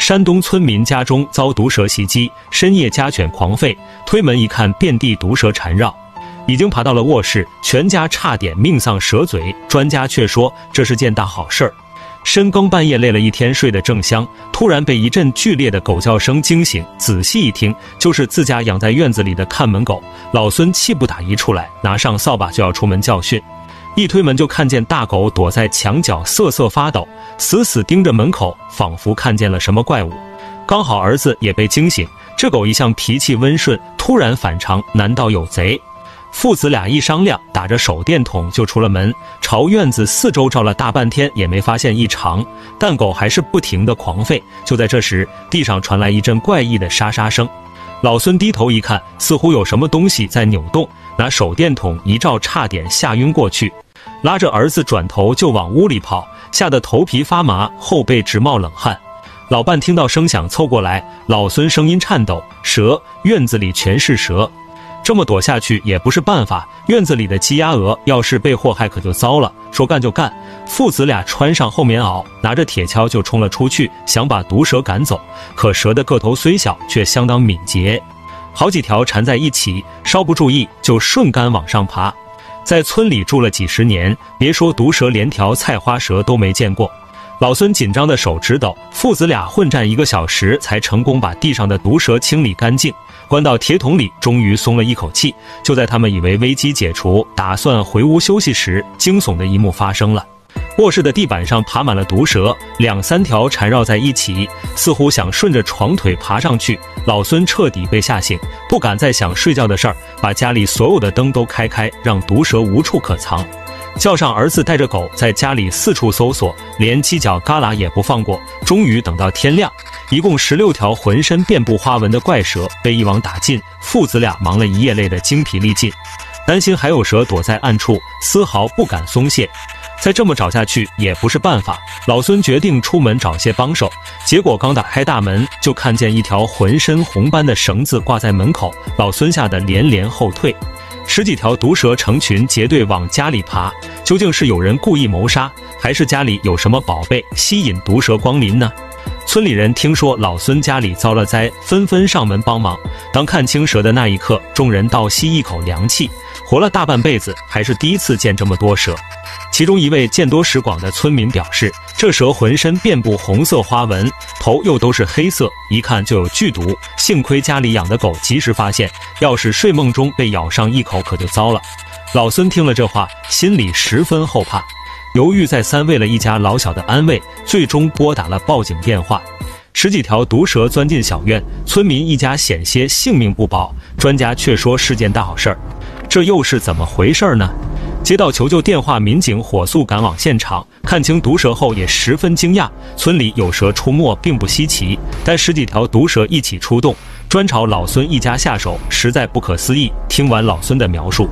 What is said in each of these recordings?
山东村民家中遭毒蛇袭击，深夜家犬狂吠，推门一看，遍地毒蛇缠绕，已经爬到了卧室，全家差点命丧蛇嘴。专家却说这是件大好事儿。深更半夜累了一天，睡得正香，突然被一阵剧烈的狗叫声惊醒，仔细一听，就是自家养在院子里的看门狗。老孙气不打一处来，拿上扫把就要出门教训。一推门就看见大狗躲在墙角瑟瑟发抖，死死盯着门口，仿佛看见了什么怪物。刚好儿子也被惊醒，这狗一向脾气温顺，突然反常，难道有贼？父子俩一商量，打着手电筒就出了门，朝院子四周照了大半天，也没发现异常，但狗还是不停地狂吠。就在这时，地上传来一阵怪异的沙沙声。老孙低头一看，似乎有什么东西在扭动，拿手电筒一照，差点吓晕过去，拉着儿子转头就往屋里跑，吓得头皮发麻，后背直冒冷汗。老伴听到声响凑过来，老孙声音颤抖：“蛇，院子里全是蛇。”这么躲下去也不是办法，院子里的鸡鸭鹅要是被祸害可就糟了。说干就干，父子俩穿上厚棉袄，拿着铁锹就冲了出去，想把毒蛇赶走。可蛇的个头虽小，却相当敏捷，好几条缠在一起，稍不注意就顺杆往上爬。在村里住了几十年，别说毒蛇，连条菜花蛇都没见过。老孙紧张的手直抖，父子俩混战1个小时，才成功把地上的毒蛇清理干净，关到铁桶里，终于松了一口气。就在他们以为危机解除，打算回屋休息时，惊悚的一幕发生了。卧室的地板上爬满了毒蛇，2、3条缠绕在一起，似乎想顺着床腿爬上去。老孙彻底被吓醒，不敢再想睡觉的事儿，把家里所有的灯都开，让毒蛇无处可藏。叫上儿子带着狗在家里四处搜索，连犄角旮旯也不放过。终于等到天亮，一共16条浑身遍布花纹的怪蛇被一网打尽，父子俩忙了一夜，累得精疲力尽，担心还有蛇躲在暗处，丝毫不敢松懈。再这么找下去也不是办法，老孙决定出门找些帮手。结果刚打开大门，就看见一条浑身红斑的绳子挂在门口，老孙吓得连连后退。10几条毒蛇成群结队往家里爬，究竟是有人故意谋杀，还是家里有什么宝贝吸引毒蛇光临呢？村里人听说老孙家里遭了灾，纷纷上门帮忙。当看清蛇的那一刻，众人倒吸一口凉气，活了大半辈子，还是第一次见这么多蛇。其中一位见多识广的村民表示，这蛇浑身遍布红色花纹，头又都是黑色，一看就有剧毒，幸亏家里养的狗及时发现，要是睡梦中被咬上一口可就糟了。老孙听了这话，心里十分后怕，犹豫再三，为了一家老小的安危，最终拨打了报警电话。10几条毒蛇钻进小院，村民一家险些性命不保，专家却说是件大好事儿。这又是怎么回事呢？接到求救电话，民警火速赶往现场，看清毒蛇后也十分惊讶。村里有蛇出没并不稀奇，但10几条毒蛇一起出动，专朝老孙一家下手，实在不可思议。听完老孙的描述，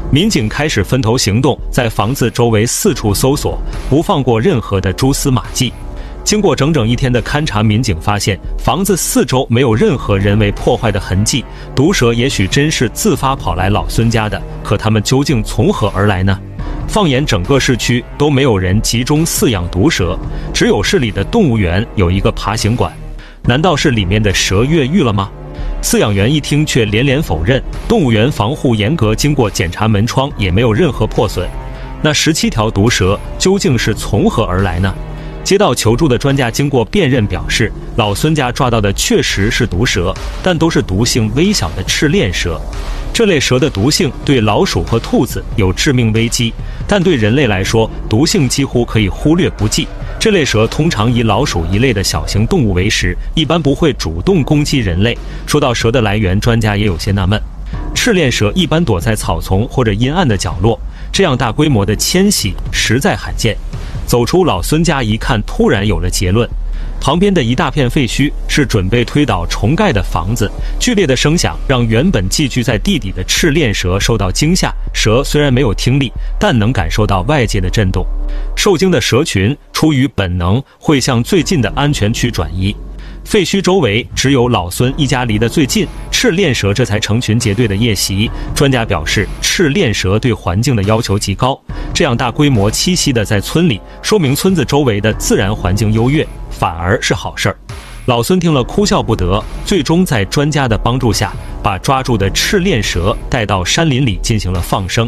民警开始分头行动，在房子周围四处搜索，不放过任何的蛛丝马迹。经过整整1天的勘查，民警发现房子四周没有任何人为破坏的痕迹，毒蛇也许真是自发跑来老孙家的，可他们究竟从何而来呢？放眼整个市区都没有人集中饲养毒蛇，只有市里的动物园有一个爬行馆，难道是里面的蛇越狱了吗？饲养员一听却连连否认，动物园防护严格，经过检查门窗也没有任何破损。那17条毒蛇究竟是从何而来呢？接到求助的专家经过辨认表示，老孙家抓到的确实是毒蛇，但都是毒性微小的赤链蛇。这类蛇的毒性对老鼠和兔子有致命危机，但对人类来说，毒性几乎可以忽略不计。这类蛇通常以老鼠一类的小型动物为食，一般不会主动攻击人类。说到蛇的来源，专家也有些纳闷。赤链蛇一般躲在草丛或者阴暗的角落，这样大规模的迁徙实在罕见。走出老孙家一看，突然有了结论。旁边的一大片废墟是准备推倒重盖的房子，剧烈的声响让原本寄居在地底的赤链蛇受到惊吓。蛇虽然没有听力，但能感受到外界的震动。受惊的蛇群出于本能会向最近的安全区转移。废墟周围只有老孙一家离得最近，赤链蛇这才成群结队的夜袭。专家表示，赤链蛇对环境的要求极高，这样大规模栖息的在村里，说明村子周围的自然环境优越，反而是好事儿。老孙听了哭笑不得，最终在专家的帮助下，把抓住的赤练蛇带到山林里进行了放生。